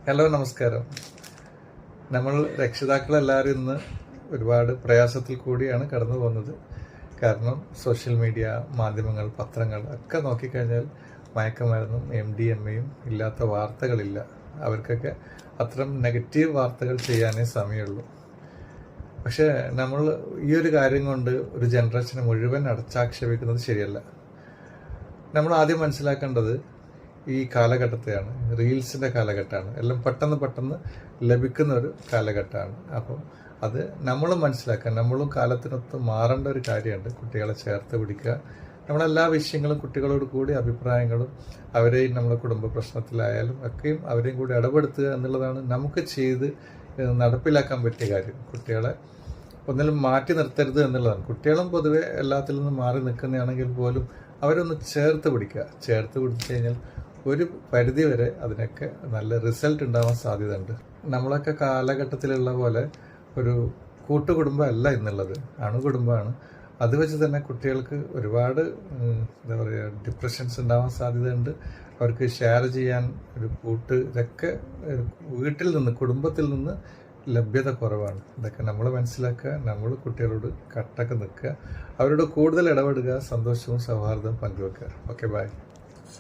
Hello, നമസ്കാരം. നമ്മൾ രക്ഷിതാക്കളെല്ലാവരും ഇന്ന് ഒരുപാട് പ്രയാസത്തിൽ കൂടിയാണ് കടന്നു പോകുന്നത്. കാരണം സോഷ്യൽ മീഡിയ, മാധ്യമങ്ങൾ, പത്രങ്ങൾ ഒക്കെ നോക്കിക്കഴിഞ്ഞാൽ മയക്കുമരുന്നും MDMA ഇല്ലാത്ത വാർത്തകളില്ല. അവർക്കൊക്കെ അത്തരം നെഗറ്റീവ് വാർത്തകൾ ചെയ്യാനേ സമയമുള്ളൂ. പക്ഷേ നമ്മൾ ഈ ഒരു കാര്യം കൊണ്ട് ഒരു ജനറേഷനെ മുഴുവൻ അടച്ചാക്ഷേപിക്കുന്നത് ശരിയല്ല. നമ്മൾ ആദ്യം മനസ്സിലാക്കേണ്ടത് ഈ കാലഘട്ടത്തെയാണ്. റീൽസിൻ്റെ കാലഘട്ടമാണ്. എല്ലാം പെട്ടെന്ന് ലഭിക്കുന്ന ഒരു കാലഘട്ടമാണ്. അപ്പം അത് നമ്മൾ മനസ്സിലാക്കുക. നമ്മളും കാലത്തിനൊത്ത് മാറേണ്ട ഒരു കാര്യമുണ്ട്. കുട്ടികളെ ചേർത്ത് പിടിക്കുക. നമ്മളെല്ലാ വിഷയങ്ങളും കുട്ടികളോട് കൂടി അഭിപ്രായങ്ങളും അവരെയും നമ്മുടെ കുടുംബ പ്രശ്നത്തിലായാലും ഒക്കെയും അവരെയും കൂടി ഇടപെടുത്തുക എന്നുള്ളതാണ് നമുക്ക് ചെയ്ത് നടപ്പിലാക്കാൻ പറ്റിയ കാര്യം. കുട്ടികളെ ഒന്നിലും മാറ്റി നിർത്തരുത് എന്നുള്ളതാണ്. കുട്ടികളും പൊതുവെ എല്ലാത്തിൽ നിന്നും മാറി നിൽക്കുന്നതാണെങ്കിൽ പോലും അവരൊന്ന് ചേർത്ത് പിടിക്കുക. ചേർത്ത് പിടിച്ചു കഴിഞ്ഞാൽ ഒരു പരിധി വരെ അതിനൊക്കെ നല്ല റിസൾട്ട് ഉണ്ടാവാൻ സാധ്യതയുണ്ട്. നമ്മളൊക്കെ കാലഘട്ടത്തിലുള്ള പോലെ ഒരു കൂട്ടുകുടുംബം അല്ല ഇന്നുള്ളത്, അണുകുടുംബമാണ്. അത് വെച്ച് തന്നെ കുട്ടികൾക്ക് ഒരുപാട് എന്താ പറയുക, ഡിപ്രഷൻസ് ഉണ്ടാവാൻ സാധ്യതയുണ്ട്. അവർക്ക് ഷെയർ ചെയ്യാൻ ഒരു ഇതൊക്കെ വീട്ടിൽ നിന്ന്, കുടുംബത്തിൽ നിന്ന് ലഭ്യത കുറവാണ്. ഇതൊക്കെ നമ്മൾ മനസ്സിലാക്കുക. നമ്മൾ കുട്ടികളോട് കട്ടൊക്കെ നിൽക്കുക. അവരോട് കൂടുതൽ ഇടപെടുക. സന്തോഷവും സൗഹാർദ്ദവും പങ്കുവെക്കുക. Okay, by.